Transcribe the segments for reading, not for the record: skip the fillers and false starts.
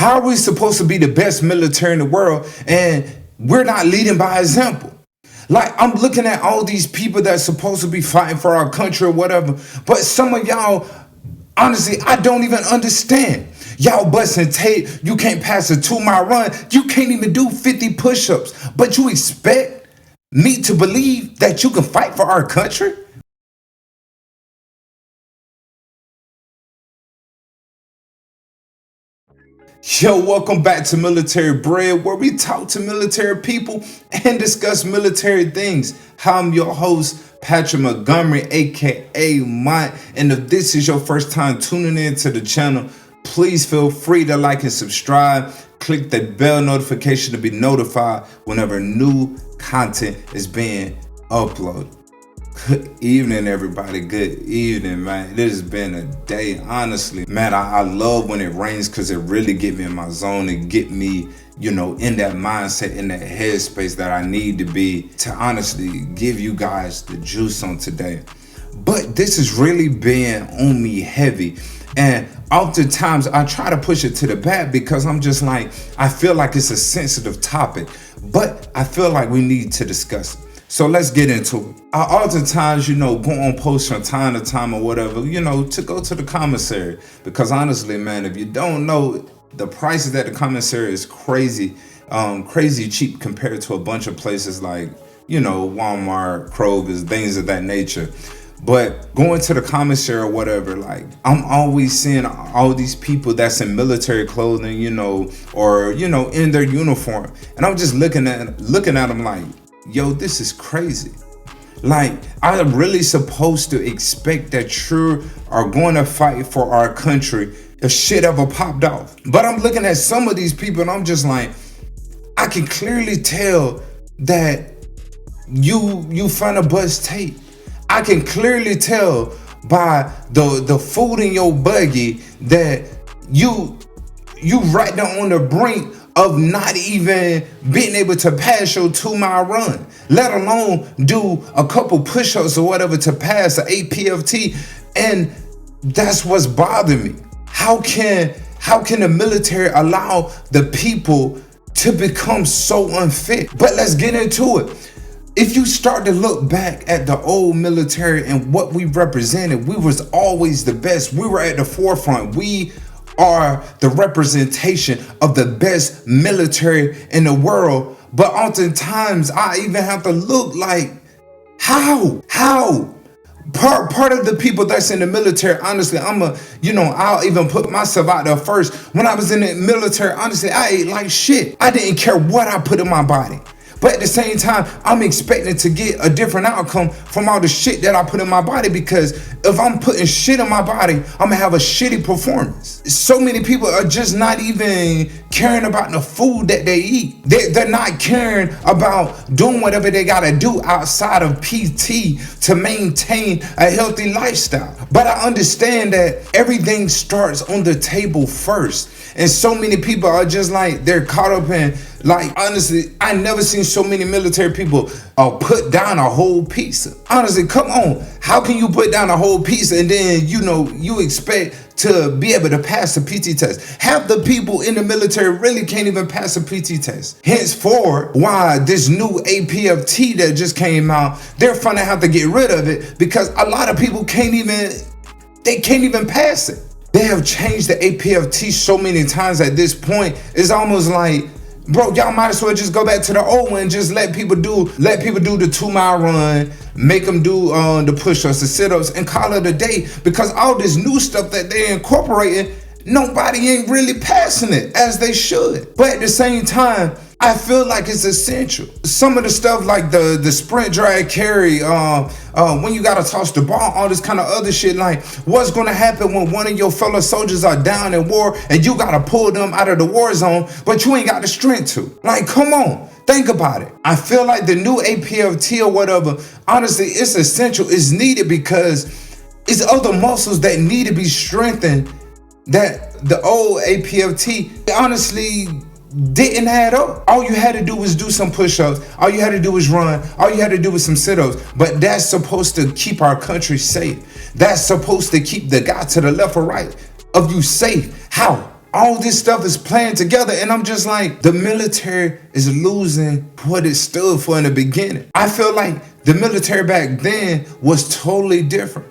How are we supposed to be the best military in the world and we're not leading by example? Like, I'm looking at all these people that's supposed to be fighting for our country or whatever, but some of y'all, honestly, I don't even understand. Y'all busting tape, you can't pass a 2-mile run, you can't even do 50 push-ups, but you expect me to believe that you can fight for our country? Yo, welcome back to Military Bred, where we talk to military people and discuss military things. I'm your host, Patrick Montgomery, aka Mont, and if this is your first time tuning in to the channel, please feel free to like and subscribe. Click the bell notification to be notified whenever new content is being uploaded. Good evening, everybody. Good evening, man. This has been a day, honestly. Man, I love when it rains because it really get me in my zone and get me, in that mindset, in that headspace that I need to be to honestly give you guys the juice on today. But this has really been on me heavy. And oftentimes I try to push it to the back because I'm just like, I feel like it's a sensitive topic, but I feel like we need to discuss it. So let's get into it. I oftentimes, go on posts from time to time or whatever, to go to the commissary. Because honestly, man, if you don't know, the prices at the commissary is crazy cheap compared to a bunch of places like, Walmart, Kroger's, things of that nature. But going to the commissary or whatever, like, I'm always seeing all these people that's in military clothing, or, in their uniform. And I'm just looking at them like, yo, this is crazy. Like, I'm really supposed to expect that you are going to fight for our country if shit ever popped off. But I'm looking at some of these people and I'm just like, I can clearly tell that you find a bust tape. I can clearly tell by the food in your buggy that you right there on the brink of not even being able to pass your 2-mile run, let alone do a couple push-ups or whatever to pass the APFT. And that's what's bothering me. How can the military allow the people to become so unfit? But let's get into it. If you start to look back at the old military and what we represented, we was always the best. We were at the forefront. We are the representation of the best military in the world. But oftentimes I even have to look like, how? Part of the people that's in the military, honestly, I'll even put myself out there first. When I was in the military, honestly, I ate like shit. I didn't care what I put in my body. But at the same time, I'm expecting to get a different outcome from all the shit that I put in my body, because if I'm putting shit in my body, I'm gonna have a shitty performance. So many people are just not even caring about the food that they eat. They're not caring about doing whatever they gotta do outside of PT to maintain a healthy lifestyle. But I understand that everything starts on the table first. And so many people are just like, they're caught up in, like, honestly, I never seen so many military people put down a whole pizza. Honestly, come on. How can you put down a whole pizza and then, you expect to be able to pass a PT test? Half the people in the military really can't even pass a PT test. Henceforward, why this new APFT that just came out, they're gonna have to get rid of it because a lot of people can't even pass it. They have changed the APFT so many times at this point. It's almost like, bro, y'all might as well just go back to the old one and just let people do the 2-mile run, make them do the push-ups, the sit-ups, and call it a day. Because all this new stuff that they're incorporating, nobody ain't really passing it as they should. But at the same time, I feel like it's essential. Some of the stuff like the sprint, drag, carry, when you gotta toss the ball, all this kind of other shit, like what's gonna happen when one of your fellow soldiers are down in war and you gotta pull them out of the war zone, but you ain't got the strength to? Like, come on, think about it. I feel like the new APFT or whatever, honestly, it's essential, it's needed because it's other muscles that need to be strengthened that the old APFT, honestly, didn't add up. All you had to do was do some push-ups. All you had to do was run. All you had to do was some sit-ups. But that's supposed to keep our country safe. That's supposed to keep the guy to the left or right of you safe. How? all this stuff is playing together, and I'm just like, the military is losing what it stood for in the beginning. I feel like the military back then was totally different.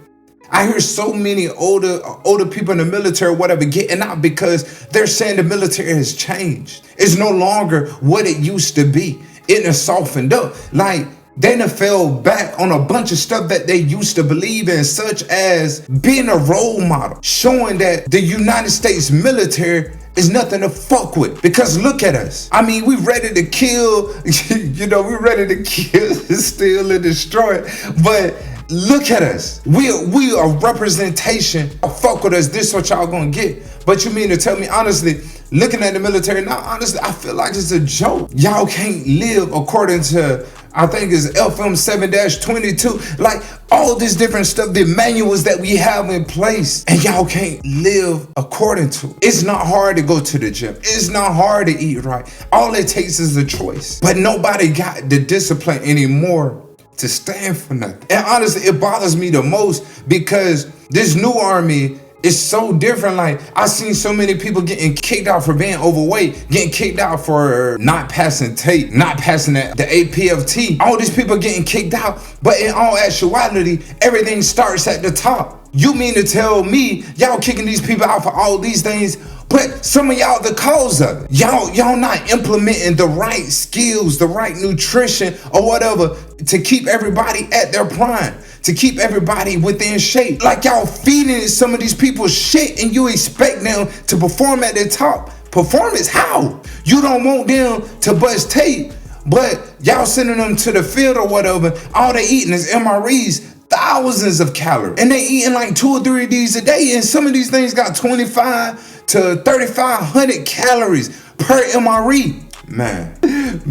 I hear so many older people in the military, whatever, getting out because they're saying the military has changed. It's no longer what it used to be. It has softened up. Like, they done fell back on a bunch of stuff that they used to believe in, such as being a role model, showing that the United States military is nothing to fuck with. Because look at us. I mean, we ready to kill, we ready to kill, steal, and destroy. But look at us. We are representation. Fuck with us. This what y'all gonna get. But you mean to tell me, honestly, looking at the military now, honestly, I feel like it's a joke. Y'all can't live according to, I think it's FM 7-22. Like, all this different stuff, the manuals that we have in place, and y'all can't live according to it. It's not hard to go to the gym. It's not hard to eat right. All it takes is a choice. But nobody got the discipline anymore to stand for nothing. And honestly, it bothers me the most because this new army is so different. Like, I've seen so many people getting kicked out for being overweight, getting kicked out for not passing tape, not passing the APFT. All these people getting kicked out, but in all actuality, everything starts at the top. You mean to tell me y'all kicking these people out for all these things, but some of y'all the cause of it? Y'all not implementing the right skills, the right nutrition or whatever to keep everybody at their prime, to keep everybody within shape. Like, y'all feeding some of these people shit and you expect them to perform at the top. Performance how? You don't want them to bust tape, but y'all sending them to the field or whatever. All they eating is MREs. Thousands of calories, and they eating like 2 or 3 of these a day, and some of these things got 25 to 3,500 calories per MRE. Man,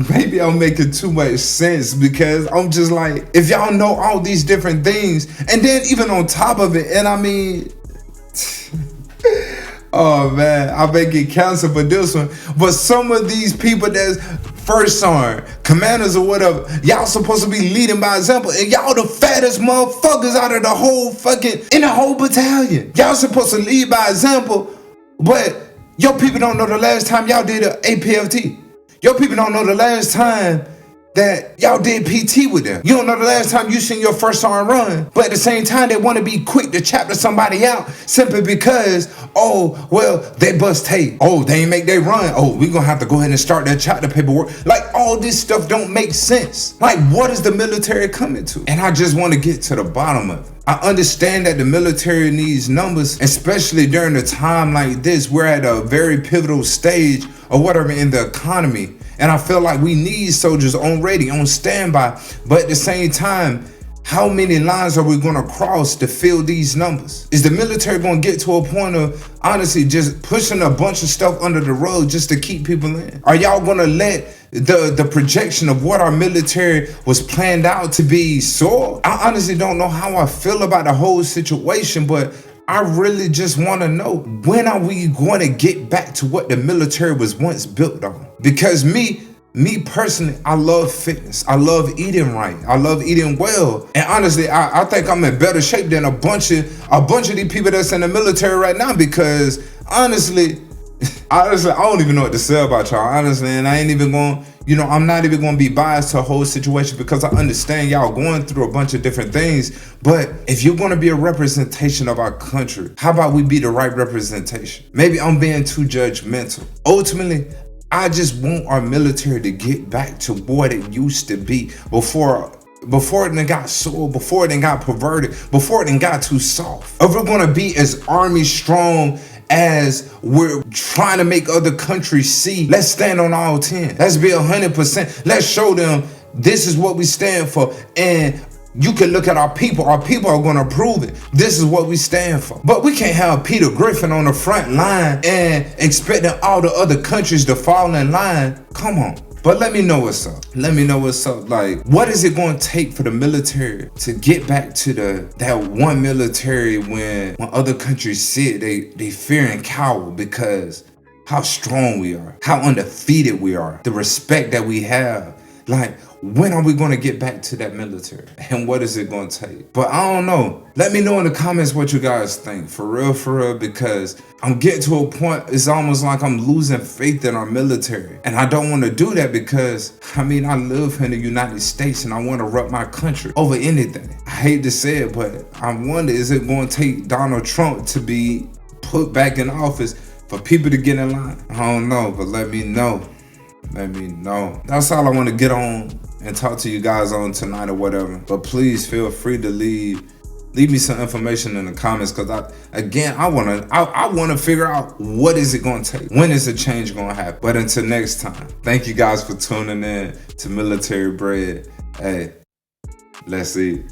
maybe I'm making too much sense, because I'm just like, if y'all know all these different things, and then even on top of it, and I mean, oh man, I may get canceled for this one, but some of these people that's first sergeant, commanders or whatever, y'all supposed to be leading by example, and y'all the fattest motherfuckers out of the whole in the whole battalion. Y'all supposed to lead by example, but your people don't know the last time y'all did a APFT. Your people don't know the last time that y'all did PT with them. You don't know the last time you seen your first sergeant run, but at the same time, they want to be quick to chapter somebody out simply because, oh, well, they bust tape. Oh, they ain't make their run. Oh, we gonna have to go ahead and start that chapter paperwork. Like, all this stuff don't make sense. Like, what is the military coming to? And I just want to get to the bottom of it. I understand that the military needs numbers, especially during a time like this. We're at a very pivotal stage or whatever in the economy. And I feel like we need soldiers on ready, on standby. But at the same time, how many lines are we going to cross to fill these numbers? Is the military going to get to a point of, honestly, just pushing a bunch of stuff under the rug just to keep people in? Are y'all going to let the projection of what our military was planned out to be soared? I honestly don't know how I feel about the whole situation, but I really just want to know, when are we going to get back to what the military was once built on? Because me personally, I love fitness. I love eating right. I love eating well. And honestly, I think I'm in better shape than a bunch of these people that's in the military right now, because honestly, I don't even know what to say about y'all, honestly, and I ain't even going, I'm not even going to be biased to a whole situation, because I understand y'all going through a bunch of different things. But if you're going to be a representation of our country, how about we be the right representation? Maybe I'm being too judgmental. Ultimately, I just want our military to get back to what it used to be before it then got soiled, before it then got perverted, before it then got too soft. If we're going to be as army strong as we're trying to make other countries see, let's stand on all 10. Let's be 100%. Let's show them this is what we stand for. And you can look at our people. Our people are going to prove it. This is what we stand for. But we can't have Peter Griffin on the front line and expecting all the other countries to fall in line. Come on. But let me know what's up. Let me know what's up. Like, what is it going to take for the military to get back to that one military when other countries see it, they fear and cower because how strong we are, how undefeated we are, the respect that we have. Like, when are we going to get back to that military? And what is it going to take? But I don't know. Let me know in the comments what you guys think. For real, because I'm getting to a point, it's almost like I'm losing faith in our military. And I don't want to do that because, I mean, I live in the United States and I want to rep my country over anything. I hate to say it, but I wonder, is it going to take Donald Trump to be put back in office for people to get in line? I don't know, but let me know. Let me know. That's all I want to get on and talk to you guys on tonight or whatever. But please feel free to leave me some information in the comments, because I want to figure out, what is it going to take? When is the change going to happen? But until next time, thank you guys for tuning in to Military Bred. Hey, let's eat.